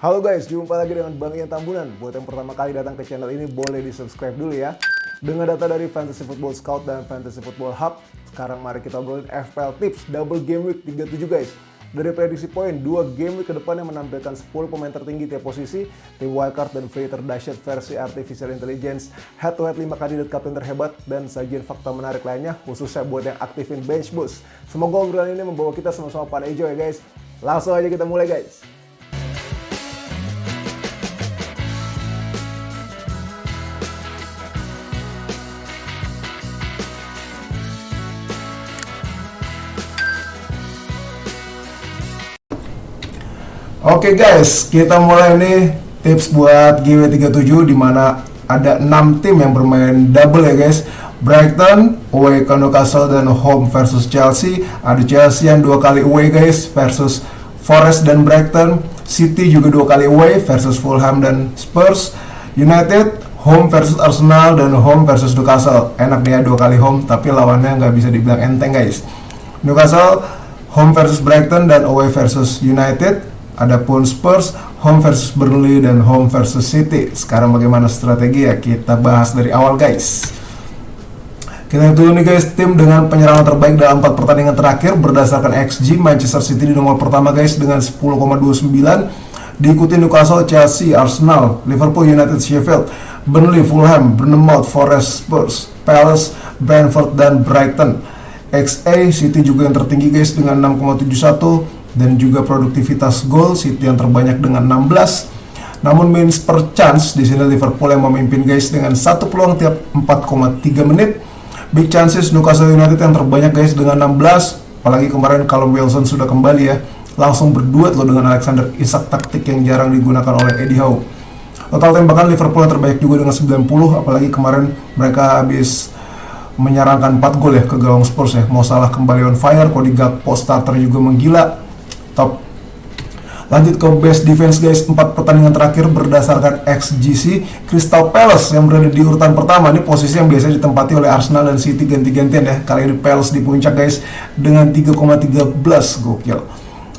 Halo guys, jumpa lagi dengan Bang Ian Tambunan. Buat yang pertama kali datang ke channel ini, boleh di-subscribe dulu ya. Dengan data dari Fantasy Football Scout dan Fantasy Football Hub, sekarang mari kita obrolin FPL Tips Double Game Week 37 guys. Dari prediksi poin, 2 game week ke depan yang menampilkan 10 pemain tertinggi tiap posisi, tim wildcard dan free terdahsyat versi Artificial Intelligence, head-to-head 5 kandidat kapten terhebat, dan sajian fakta menarik lainnya, khususnya buat yang aktifin bench boost. Semoga obrolan ini membawa kita sama-sama pada hijau ya guys. Langsung aja kita mulai guys. Oke guys, kita mulai nih tips buat GW37 di mana ada 6 tim yang bermain double ya guys. Brighton away ke Newcastle dan home versus Chelsea. Ada Chelsea yang 2 kali away guys versus Forest dan Brighton. City juga 2 kali away versus Fulham dan Spurs. United home versus Arsenal dan home versus Newcastle. Enak dia 2 kali home tapi lawannya nggak bisa dibilang enteng guys. Newcastle home versus Brighton dan away versus United. Adapun Spurs home versus Burnley dan home versus City. Sekarang bagaimana strategi ya? Kita bahas dari awal guys. Kita lihat dulu nih guys, tim dengan penyerangan terbaik dalam 4 pertandingan terakhir berdasarkan XG. Manchester City di nomor pertama guys dengan 10,29. Diikuti Newcastle, Chelsea, Arsenal, Liverpool, United, Sheffield, Burnley, Fulham, Bournemouth, Forest, Spurs, Palace, Brentford dan Brighton. XA City juga yang tertinggi guys dengan 6,71. Dan juga produktivitas gol City yang terbanyak dengan 16. Namun minutes per chance di sini Liverpool yang memimpin guys dengan 1 peluang tiap 4,3 menit. Big chances Newcastle United yang terbanyak guys dengan 16. Apalagi kemarin kalau Wilson sudah kembali ya, langsung berduet loh dengan Alexander Isak, taktik yang jarang digunakan oleh Eddie Howe. Total tembakan Liverpool yang terbanyak juga dengan 90. Apalagi kemarin mereka habis menyerangkan 4 gol ya ke gawang Spurs ya. Mo Salah kembali on fire, Cody Gakpo starter juga menggila. Top. Lanjut ke best defense guys, 4 pertandingan terakhir berdasarkan XGC. Crystal Palace yang berada di urutan pertama, ini posisi yang biasa ditempati oleh Arsenal dan City ganti-gantian ya. Kali ini Palace di puncak guys dengan 3,13, gokil.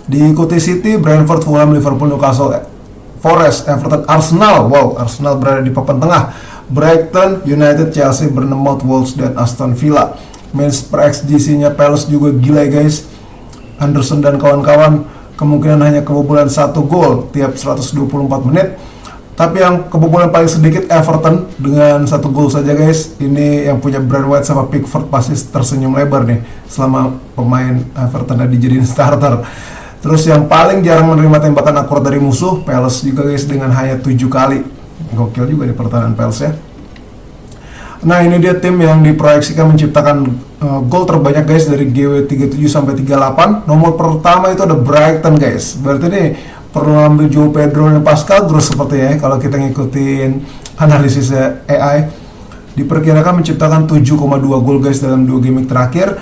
Diikuti City, Brentford, Fulham, Liverpool, Newcastle, Forest, Everton, Arsenal. Wow, Arsenal berada di papan tengah. Brighton, United, Chelsea, Bournemouth, Wolves dan Aston Villa. Minutes per XGC-nya Palace juga gila guys. Anderson dan kawan-kawan kemungkinan hanya kebobolan 1 gol tiap 124 menit. Tapi yang kebobolan paling sedikit Everton dengan 1 gol saja guys. Ini yang punya Brand White sama Pickford pasti tersenyum lebar nih selama pemain Everton dijadiin starter. Terus yang paling jarang menerima tembakan akurat dari musuh Palace juga guys dengan hanya 7 kali. Gokil juga di pertahanan Palace ya. Nah ini dia tim yang diproyeksikan menciptakan gol terbanyak guys dari GW37 sampai 38. Nomor pertama itu ada Brighton guys. Berarti ini perlu ambil Joe Pedro dan Pascal terus sepertinya ya, kalau kita ngikutin analisis AI. Diperkirakan menciptakan 7,2 gol guys dalam 2 game terakhir.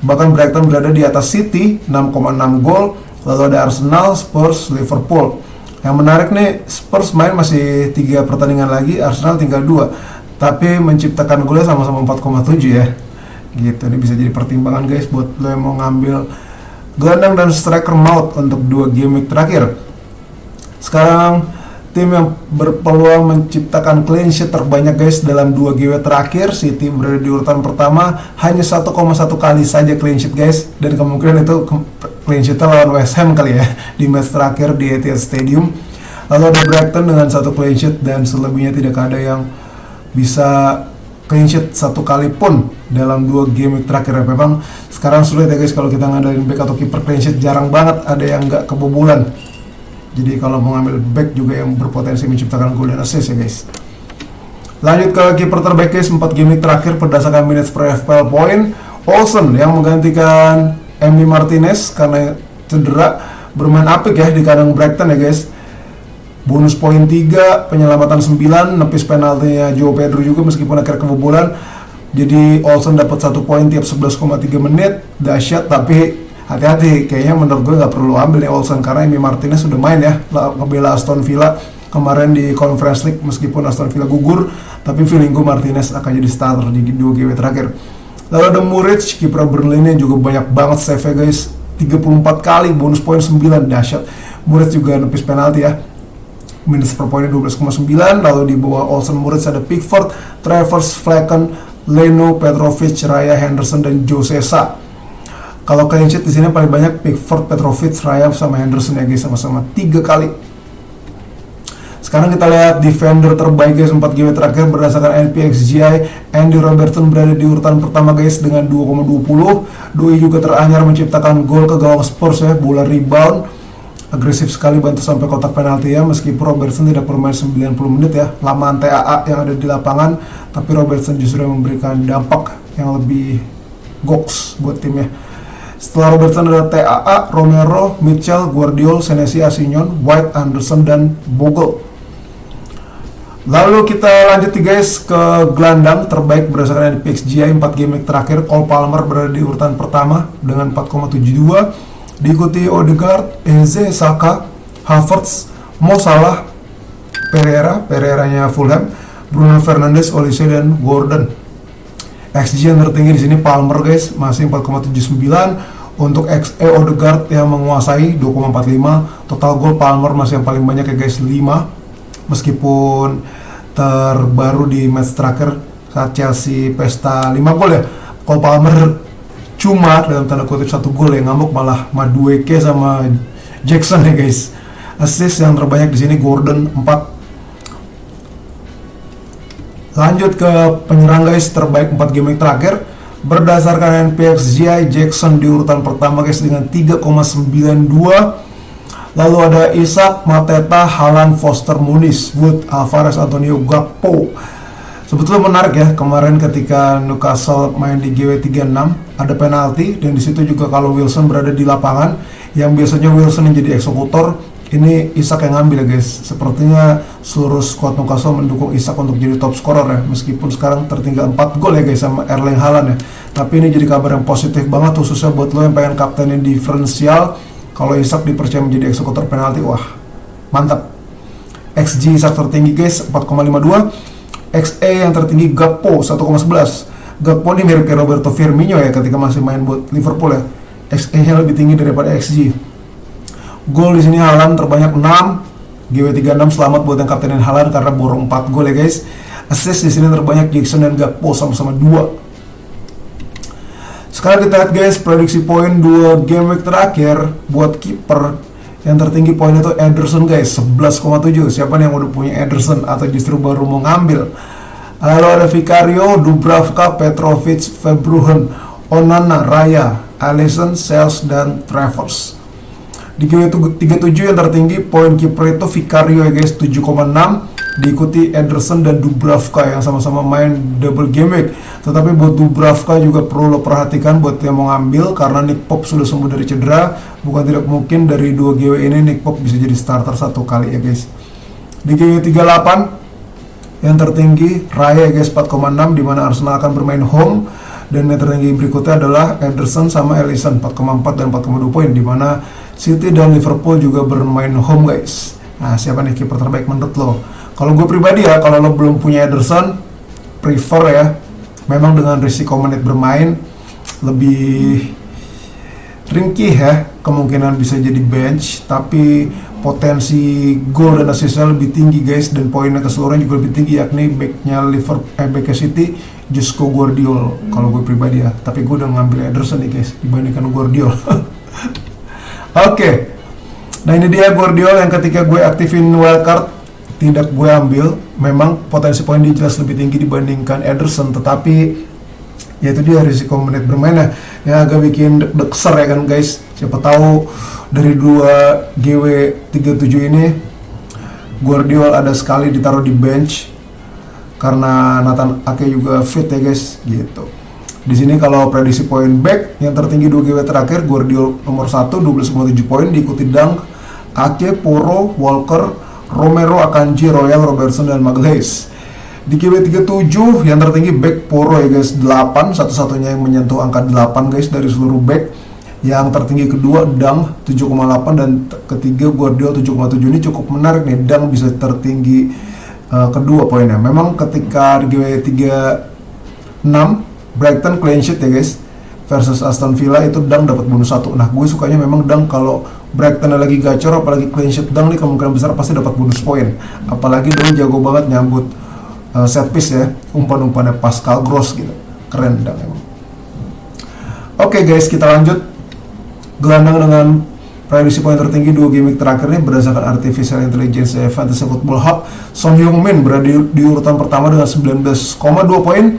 Bahkan Brighton berada di atas City 6,6 gol. Lalu ada Arsenal, Spurs, Liverpool. Yang menarik nih, Spurs main masih 3 pertandingan lagi, Arsenal tinggal 2. Tapi menciptakan golnya sama-sama 4,7 ya. Gitu, ini bisa jadi pertimbangan guys buat lo yang mau ngambil gelandang dan striker maut untuk 2 game week terakhir. Sekarang tim yang berpeluang menciptakan clean sheet terbanyak guys dalam 2 game terakhir. City berada di urutan pertama, hanya 1,1 kali saja clean sheet guys. Dan kemungkinan itu clean sheetnya lawan West Ham kali ya di match terakhir di Etihad Stadium. Lalu ada Brighton dengan 1 clean sheet dan selebihnya tidak ada yang bisa clean sheet 1 kali pun dalam 2 game week terakhir. Memang sekarang sulit ya guys kalau kita ngadain back atau keeper clean sheet, jarang banget ada yang nggak kebobolan. Jadi kalau mau ngambil back juga yang berpotensi menciptakan gol dan assist ya guys. Lanjut ke keeper terbaik guys, 4 game week terakhir berdasarkan minutes per FPL point. Olsen yang menggantikan Emi Martinez karena cedera bermain apik ya di kandang Brighton ya guys. Bonus poin 3, penyelamatan 9, nepis penaltinya Joe Pedro juga meskipun akhirnya kebobolan. Jadi Olsen dapat 1 poin tiap 11,3 menit. Dahsyat, tapi hati-hati, kayaknya menurut gue nggak perlu ambil nih Olsen karena Emi Martinez sudah main ya ngebela Aston Villa kemarin di Conference League. Meskipun Aston Villa gugur, tapi feeling gue Martinez akan jadi starter di 2 game terakhir. Lalu ada Muric, kiper Burnley ini juga banyak banget save guys, 34 kali, bonus poin 9, dahsyat. Muric juga nepis penalti ya. minus per poinnya 12,9. Lalu di bawah Olsen Moritz ada Pickford, Travers, Flecken, Leno, Petrovic, Raya, Henderson, dan Josesa. Kalau clean sheet di sini paling banyak Pickford, Petrovic, Raya sama Henderson ya guys, sama-sama 3 kali. Sekarang kita lihat defender terbaik guys 4 game terakhir berdasarkan NPXGI. Andy Robertson berada di urutan pertama guys dengan 2,20. Doi juga teranyar menciptakan gol ke gawang Spurs ya, bola rebound. Agresif sekali bantu sampai kotak penalti ya, meskipun Robertson tidak bermain 90 menit ya, lamaan TAA yang ada di lapangan, tapi Robertson justru memberikan dampak yang lebih goks buat timnya. Setelah Robertson ada TAA, Romero, Mitchell, Guardiol, Senesi, Asignon, White, Anderson, dan Bogle. Lalu kita lanjut guys ke gelandang terbaik berdasarkan NPXGI 4 game terakhir. Cole Palmer berada di urutan pertama dengan 4,72, diikuti Odegaard, Eze, Saka, Havertz, Mo Salah, Pereira-nya Fulham, Bruno Fernandes, Olise, dan Gordon. XG yang tertinggi di sini Palmer guys, masih 4,79. Untuk XE Odegaard yang menguasai 2,45. Total gol Palmer masih yang paling banyak ya guys, 5. Meskipun terbaru di match terakhir saat Chelsea pesta 5 gol ya, Cole Palmer cuma dalam tanda kutip 1 gol yang ngamuk, malah Madueke sama Jackson ya guys. Assist yang terbanyak di sini Gordon 4. Lanjut ke penyerang guys terbaik 4 game terakhir berdasarkan NPXGI. Jackson di urutan pertama guys dengan 3,92. Lalu ada Isak, Mateta, Haaland, Foster, Muniz, Wood, Alvarez, Antonio, Gakpo. Sebetulnya menarik ya, kemarin ketika Newcastle main di GW36 ada penalti, dan di situ juga kalau Wilson berada di lapangan, yang biasanya Wilson yang jadi eksekutor, ini Isak yang ngambil ya guys. Sepertinya seluruh squad Newcastle mendukung Isak untuk jadi top scorer ya, meskipun sekarang tertinggal 4 gol ya guys sama Erling Haaland ya. Tapi ini jadi kabar yang positif banget, khususnya buat lo yang pengen kaptenin diferensial. Kalau Isak dipercaya menjadi eksekutor penalti, wah mantap. XG Isak tertinggi guys 4,52. XE yang tertinggi Gakpo 1,11. Gakpo ini mirip kayak Roberto Firmino ya ketika masih main buat Liverpool ya. XE-nya lebih tinggi daripada XG. Gol di sini Haaland terbanyak 6. GW36 selamat buat yang kaptenin Haaland karena borong 4 gol ya guys. Assist di sini terbanyak Jackson dan Gakpo sama-sama 2. Sekarang kita lihat guys prediksi poin 2 game week terakhir buat kiper. Yang tertinggi poinnya itu Ederson guys 11,7. Siapa nih yang udah punya Ederson atau justru baru mau ngambil? Lalu ada Vicario, Dubravka, Petrovic, Verbruggen, Onana, Raya, Alisson, Sales, dan Travers. Di game 37 yang tertinggi poin kiper itu Vicario ya guys 7,6, diikuti Ederson dan Dubravka yang sama-sama main double game week. Tetapi buat Dubravka juga perlu lo perhatikan buat yang mau ngambil, karena Nick Pope sudah sembuh dari cedera. Bukan tidak mungkin dari 2 GW ini Nick Pope bisa jadi starter 1 kali ya guys. Di GW 38 yang tertinggi Raya ya guys 4,6, dimana Arsenal akan bermain home. Dan yang tertinggi berikutnya adalah Ederson sama Alisson 4,4 dan 4,2 poin, dimana City dan Liverpool juga bermain home guys. Nah, siapa nih kiper terbaik menurut lo? Kalau gue pribadi ya, kalau lo belum punya Ederson, prefer ya, memang dengan risiko menit bermain lebih ringkih ya, kemungkinan bisa jadi bench, tapi potensi gol dan assistnya lebih tinggi guys, dan poinnya keseluruhan juga lebih tinggi, yakni backnya backnya City, Josko Guardiol. Kalau gue pribadi ya, tapi gue udah ngambil Ederson nih guys dibandingkan Guardiol. Oke. Nah ini dia Guardiol yang ketika gue aktifin wildcard tidak gue ambil. Memang potensi poin dia jelas lebih tinggi dibandingkan Ederson, tetapi ya itu dia risiko menit bermainnya yang agak bikin deg-deger ya kan guys. Siapa tahu dari 2 GW37 ini Guardiol ada sekali ditaruh di bench karena Nathan Ake juga fit ya guys gitu. Di sini kalau prediksi poin back yang tertinggi 2 GW terakhir Guardiol nomor 1 12,7 poin, diikuti Dunk, Ake, Poro, Walker, Romero, Akanji, Royal, Robertson, dan Magalhaes. Di GW37 yang tertinggi back Poro ya guys 8, satu-satunya yang menyentuh angka 8 guys dari seluruh back. Yang tertinggi kedua Dunk 7,8 dan ketiga Guardiol 7,7. Ini cukup menarik nih, Dunk bisa tertinggi kedua poinnya. Memang ketika di GW36 Brighton clean sheet ya guys versus Aston Villa, itu Dunk dapat bonus 1. Nah gue sukanya memang Dunk kalau Brighton lagi gacor, apalagi clean sheet dang nih, kemungkinan besar pasti dapat bonus poin. Apalagi dulu jago banget nyambut set piece ya, umpan-umpannya Pascal Gross gitu, keren dang emang. Oke guys, kita lanjut. Gelandang dengan prediksi poin tertinggi 2 game terakhir ini berdasarkan Artificial Intelligence Fantasy Football Hub, Son Heung-min berada di urutan pertama dengan 19,2 poin,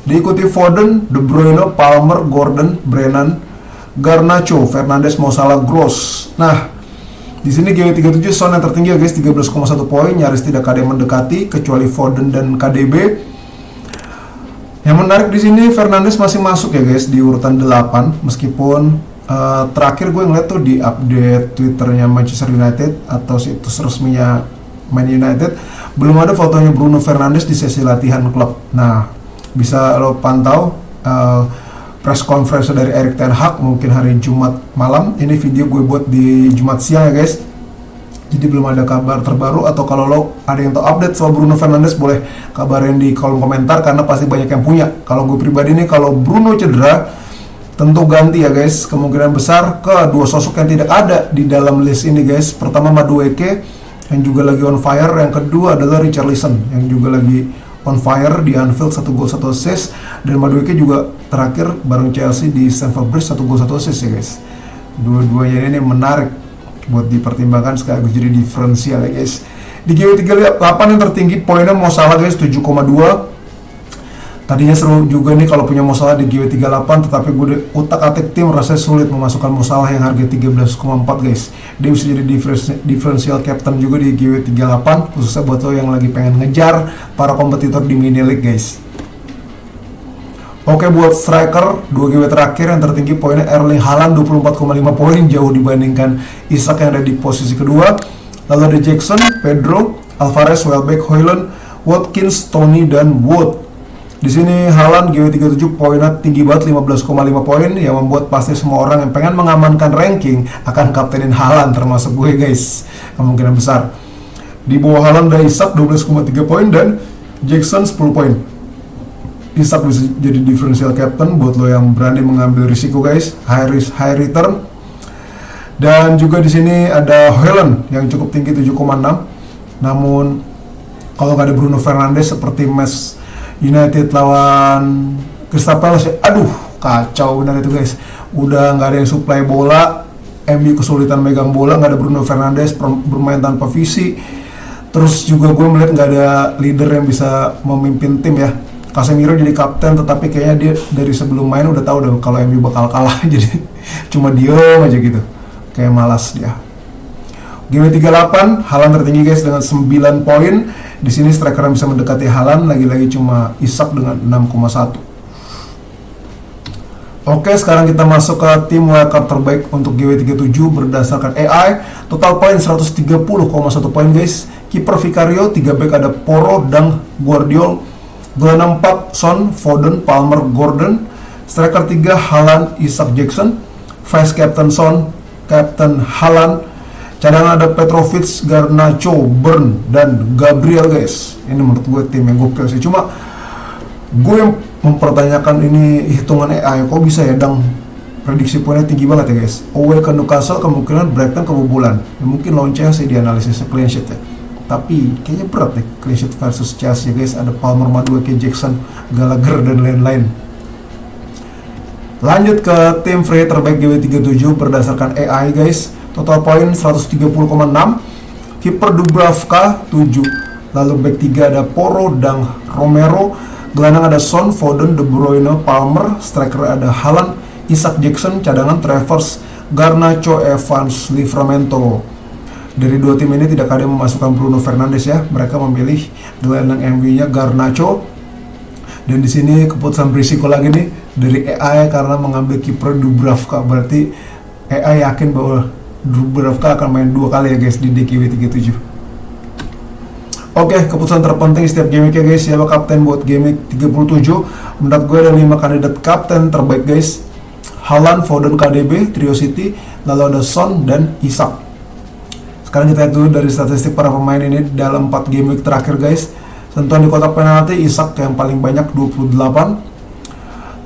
diikuti Foden, De Bruyne, Palmer, Gordon, Brennan, Garnacho, Fernandes, Mo Salah, Gross. Nah, di sini game 37 Son yang tertinggi ya guys, 13,1 poin, nyaris tidak ada yang mendekati kecuali Foden dan KDB. Yang menarik di sini Fernandes masih masuk ya guys di urutan 8, meskipun terakhir gue ngeliat tuh di update Twitternya Manchester United atau situs resminya Man United belum ada fotonya Bruno Fernandes di sesi latihan klub. Nah, bisa lo pantau press conference dari Erik ten Hag mungkin hari Jumat malam. Ini video gue buat di Jumat siang ya guys. Jadi belum ada kabar terbaru, atau kalau lo ada yang tahu update soal Bruno Fernandes boleh kabarin di kolom komentar karena pasti banyak yang punya. Kalau gue pribadi nih, kalau Bruno cedera tentu ganti ya guys, kemungkinan besar ke dua sosok yang tidak ada di dalam list ini guys. Pertama Madueke yang juga lagi on fire, yang kedua adalah Richarlison yang juga lagi on fire di Anfield, 1 gol 1 assist, dan Madueke juga terakhir bareng Chelsea di Stamford Bridge 1 gol 1 assist ya guys. Dua-duanya ini menarik buat dipertimbangkan sekaligus jadi diferensial ya guys. Di GW38 yang tertinggi poinnya Mo Salah guys, 7,2. Tadinya seru juga nih kalau punya Mo Salah di GW38, tetapi gue utak-atik tim rasanya sulit memasukkan Mo Salah yang harga 13,4 guys. Dia bisa jadi differential captain juga di GW38, khususnya buat lo yang lagi pengen ngejar para kompetitor di mini league guys. Oke, buat striker 2 game terakhir yang tertinggi poinnya Erling Haaland, 24,5 poin, jauh dibandingkan Isak yang ada di posisi kedua. Lalu ada Jackson, Pedro, Alvarez, Welbeck, Højlund, Watkins, Tony, dan Wood. Di sini Haaland GW37 poinnya tinggi banget, 15,5 poin, yang membuat pasti semua orang yang pengen mengamankan ranking akan kaptenin Haaland, termasuk gue guys, kemungkinan besar. Di bawah Haaland ada Isak 12,3 poin dan Jackson 10 poin. Isak bisa jadi differential captain buat lo yang berani mengambil risiko guys, high risk high return. Dan juga di sini ada Højlund yang cukup tinggi 7,6. Namun kalau nggak ada Bruno Fernandes seperti match United lawan Crystal Palace, aduh kacau benar itu guys. Udah nggak ada yang supply bola, MU kesulitan megang bola, nggak ada Bruno Fernandes bermain tanpa visi. Terus juga gue melihat nggak ada leader yang bisa memimpin tim ya. Casemiro jadi kapten, tetapi kayaknya dia dari sebelum main udah tahu dong kalau MU bakal kalah, jadi cuma diem aja gitu, kayak malas dia. Game 38 Haaland tertinggi guys dengan 9 poin. Di sini striker yang bisa mendekati Haaland lagi-lagi cuma Isak dengan 6,1. Oke, sekarang kita masuk ke tim wildcard terbaik untuk GW37 berdasarkan AI. Total poin 130,1 poin guys. Kiper Vicario, 3 back ada Porro dan Guardiol. Gelandang 4 Son, Foden, Palmer, Gordon. Striker 3 Haaland, Isak, Jackson. Vice Captain Son, Captain Haaland. Cadangan ada Petrovic, Garnacho, Burn, dan Gabriel guys. Ini menurut gue tim yang gokil sih. Cuma gue yang mempertanyakan ini hitungan AI, kok bisa ya dang prediksi poinnya tinggi banget ya guys. Away ke Newcastle kemungkinan Brighton kebobolan ya, mungkin lawan Chelsea di analisisnya clean sheet ya. Tapi kayaknya berat deh clean sheet versus Chelsea guys. Ada Palmer, Madueke, Jackson, Gallagher, dan lain-lain. Lanjut ke tim free terbaik GW37 berdasarkan AI guys. Total poin 130,6. Kiper Dubravka 7. Lalu back 3 ada Porro dan Romero. Gelandang ada Son, Foden, De Bruyne, Palmer. Striker ada Haaland, Isak, Jackson. Cadangan Travers, Garnacho, Evans, Livramento. Dari dua tim ini tidak ada yang memasukkan Bruno Fernandes ya. Mereka memilih gelandang MU-nya Garnacho. Dan di sini keputusan berisiko lagi nih dari AI karena mengambil kiper Dubravka. Berarti AI yakin bahwa Dubravka akan main 2 kali ya guys di GW37. Oke, keputusan terpenting setiap game ya guys. Siapa kapten buat game 37? Menurut gue ada 5 kandidat kapten terbaik guys. Haaland, Foden, KDB, Trio City. Lalu ada Son dan Isak. Sekarang kita lihat dulu dari statistik para pemain ini dalam 4 game week terakhir guys. Sentuhan di kotak penalti Isak yang paling banyak 28.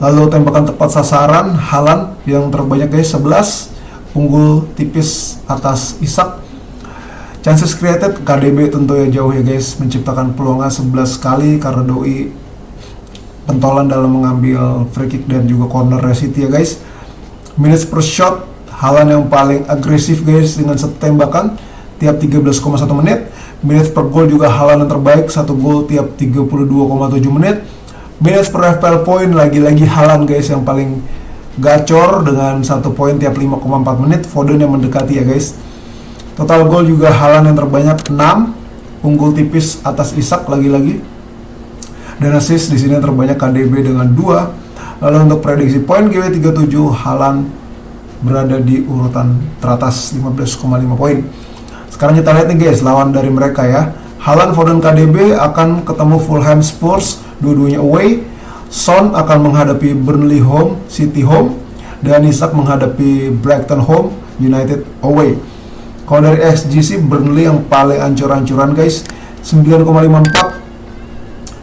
Lalu tembakan tepat sasaran Haaland yang terbanyak guys 11. unggul tipis atas Isak. Chances created KDB tentu ya jauh ya guys, menciptakan peluangnya 11 kali karena doi pentolan dalam mengambil free kick dan juga corner City ya guys. Minutes per shot Haaland yang paling agresif guys dengan 1 tembakan tiap 13,1 menit. Minutes per goal juga Haaland yang terbaik, 1 gol tiap 32,7 menit. Minutes per FPL point lagi-lagi Haaland guys yang paling gacor dengan 1 poin tiap 5,4 menit. Foden yang mendekati ya guys. Total gol juga Haaland yang terbanyak 6, unggul tipis atas Isak lagi-lagi. Dan assist di sini yang terbanyak KDB dengan 2. Lalu untuk prediksi poin GW37 Haaland berada di urutan teratas 15,5 poin. Sekarang kita lihat nih guys lawan dari mereka ya. Haaland, Foden, KDB akan ketemu Fulham Spurs, dua-duanya away. Son akan menghadapi Burnley home, City home, dan Isak menghadapi Brighton home, United away. Kalau dari XG sih Burnley yang paling ancur-ancuran guys, 9,54.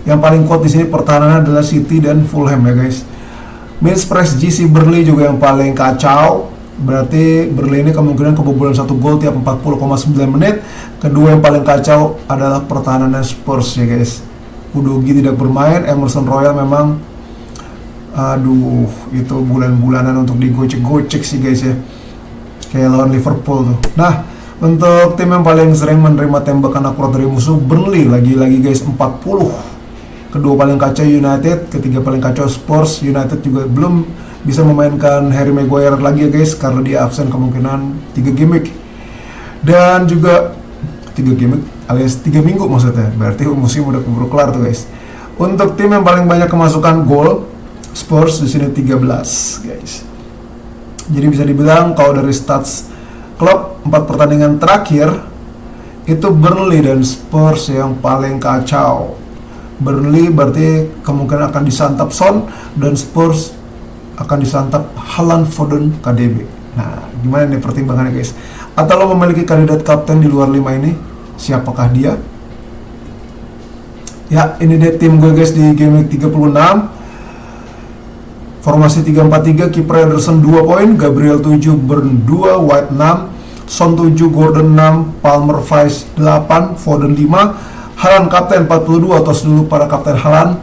Yang paling kuat di sini pertahanan adalah City dan Fulham ya guys. Minutes per XG sih Burnley juga yang paling kacau. Berarti Burnley ini kemungkinan kebobolan 1 gol tiap 40,9 menit. Kedua yang paling kacau adalah pertahanan Spurs ya guys. Udogie tidak bermain, Emerson Royal memang aduh itu bulan-bulanan untuk digocek-gocek sih guys ya. Kayak lawan Liverpool tuh. Nah, untuk tim yang paling sering menerima tembakan akurat dari musuh Burnley lagi-lagi guys 40. Kedua paling kacau United, ketiga paling kacau Spurs. United juga belum bisa memainkan Harry Maguire lagi ya guys karena dia absen kemungkinan 3 game week. Dan juga 3 game week alias 3 minggu maksudnya. Berarti musim udah keburu kelar tuh guys. Untuk tim yang paling banyak kemasukan gol Spurs di sini 13 guys. Jadi bisa dibilang kalau dari stats klub 4 pertandingan terakhir itu Burnley dan Spurs yang paling kacau. Burnley berarti kemungkinan akan disantap Son dan Spurs akan disantap Haaland, Foden, KDB. Nah, gimana nih pertimbangannya guys? Atau lo memiliki kandidat kapten di luar 5 ini? Siapakah dia? Ya, ini dia tim gue guys di game week 36. Formasi 3-4-3, kiper Ederson 2 poin, Gabriel 7, Burn 2, White 6, Son 7, Gordon 6, Palmer Vice 8, Foden 5, Haaland kapten 42, tos dulu para kapten Haaland.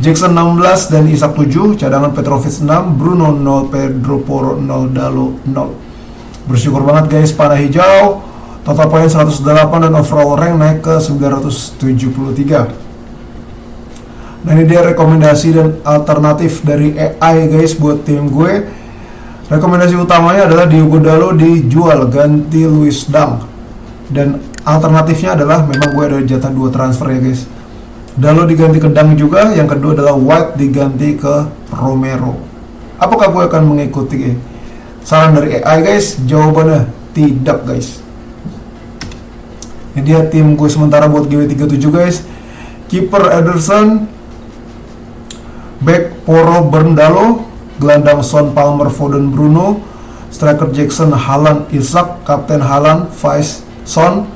Jackson 16 dan Isak 7, cadangan Petrovic 6, Bruno 0, Pedro Porro 0, Dalo 0. Bersyukur banget guys, panah hijau, total poin 108 dan overall rank naik ke 973. Nah ini dia rekomendasi dan alternatif dari AI guys buat tim gue. Rekomendasi utamanya adalah Diogo Dalo dijual ganti Luis Dang. Dan alternatifnya adalah memang gue ada jatah 2 transfer ya guys. Dalo diganti ke Dang juga, yang kedua adalah White diganti ke Romero. Apakah gue akan mengikuti saran dari AI guys? Jawabannya tidak guys. Ini dia tim gue sementara buat GW37 guys. Kiper Ederson, back Porro, Burn, Dalo, gelandang Son, Palmer, Foden, Bruno, striker Jackson, Haaland, Isak, kapten Haaland, Vice, Son,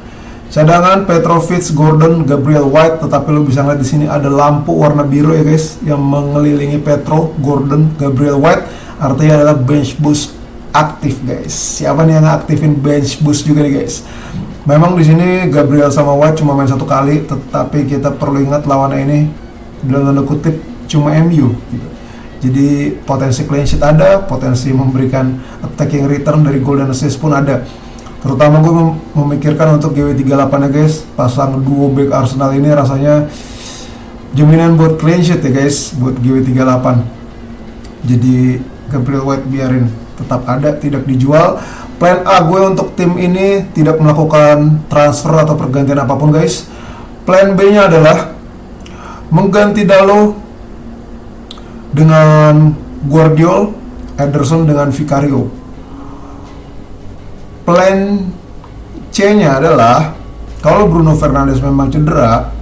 cadangan Petrovic, Gordon, Gabriel White. Tetapi lo bisa ngeliat di sini ada lampu warna biru ya guys yang mengelilingi Petro, Gordon, Gabriel White. Artinya adalah bench boost aktif guys. Siapa nih yang aktifin bench boost juga nih guys? Memang di sini Gabriel sama White cuma main 1 kali, tetapi kita perlu ingat lawannya ini dalam tanda kutip cuma MU gitu. Jadi potensi clean sheet ada, potensi memberikan attacking return dari goal dan assist pun ada. Terutama gue memikirkan untuk GW38 ya guys, pasang duo back Arsenal ini rasanya jaminan buat clean sheet ya guys buat GW38. Jadi Gabriel White biarin tetap ada, tidak dijual. Plan A gue untuk tim ini tidak melakukan transfer atau pergantian apapun guys. Plan B nya adalah mengganti Dalo dengan Guardiol, Ederson dengan Vicario. Plan C-nya adalah kalau Bruno Fernandes memang cedera,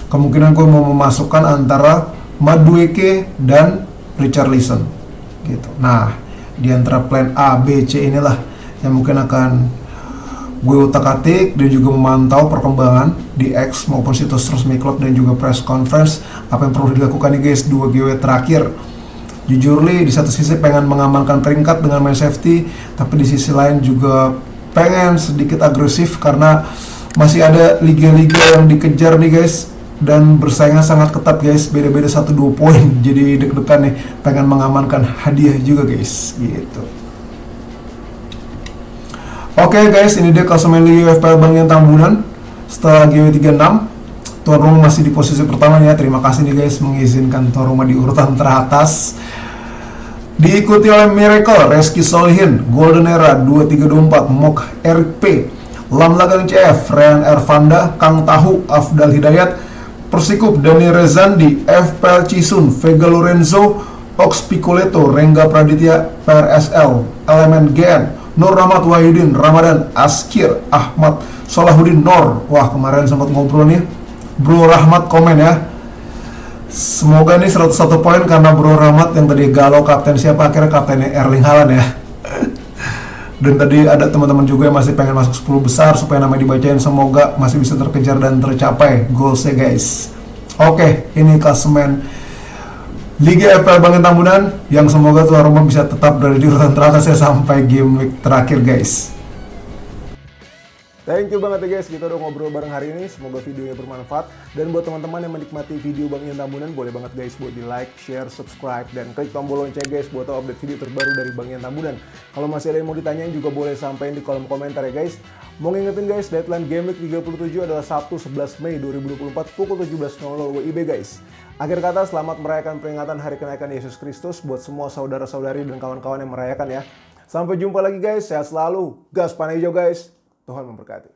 kemungkinan gue mau memasukkan antara Madueke dan Richarlison gitu. Nah, di antara plan A, B, C inilah yang mungkin akan gue utak-atik dan juga memantau perkembangan di X maupun situs resmi klub dan juga press conference apa yang perlu dilakukan nih guys 2 GW terakhir. Jujur Li di satu sisi pengen mengamankan peringkat dengan main safety, tapi di sisi lain juga pengen sedikit agresif karena masih ada liga-liga yang dikejar nih guys, dan bersaingnya sangat ketat guys, beda-beda 1-2 poin. Jadi deg-degan nih, pengen mengamankan hadiah juga guys gitu. Oke guys, ini dia klasemen Liga FPL Bang Ian Tambunan setelah GW36. Tuan rumah masih di posisi pertama ya. Terima kasih nih guys mengizinkan tuan rumah di urutan teratas. Diikuti oleh Miracle, Reski Solihin, Golden Era 2324, Mok RP, Lamlagang CF, Ryan Ervanda, Kang Tahu, Afdal Hidayat, Persikup, Dani Rezandi, FPL Cisun, Vega Lorenzo, Ox Picoleto, Rengga Praditya, PRSL, Elemen Gen, Nur Rahmat Wahidin, Ramadan, Askir, Ahmad, Solahuddin, Nor. Wah, kemarin sempat ngobrol nih Bro Rahmat komen ya. Semoga ini 101 poin karena Bro Rahmat yang tadi galau kapten siapa, akhirnya kaptennya Erling Haaland ya. Dan tadi ada teman-teman juga yang masih pengen masuk 10 besar supaya namanya dibacain. Semoga masih bisa terkejar dan tercapai goalsnya guys. Oke, ini klasemen Liga FPL Bang Ian Tambunan yang semoga tuan rumah bisa tetap berada di urutan teratas ya sampai game week terakhir guys. Thank you banget ya guys, kita udah ngobrol bareng hari ini. Semoga videonya bermanfaat. Dan buat teman-teman yang menikmati video Bang Ian Tambunan, boleh banget guys buat di like, share, subscribe, dan klik tombol lonceng guys buat tahu update video terbaru dari Bang Ian Tambunan. Kalau masih ada yang mau ditanyain juga boleh sampaikan di kolom komentar ya guys. Mau ngingetin guys, deadline game week 37 adalah Sabtu 11 Mei 2024 pukul 17.00 WIB guys. Akhir kata, selamat merayakan peringatan Hari Kenaikan Yesus Kristus buat semua saudara-saudari dan kawan-kawan yang merayakan ya. Sampai jumpa lagi guys, sehat selalu, gas panah hijau guys. Tuhan memberkati.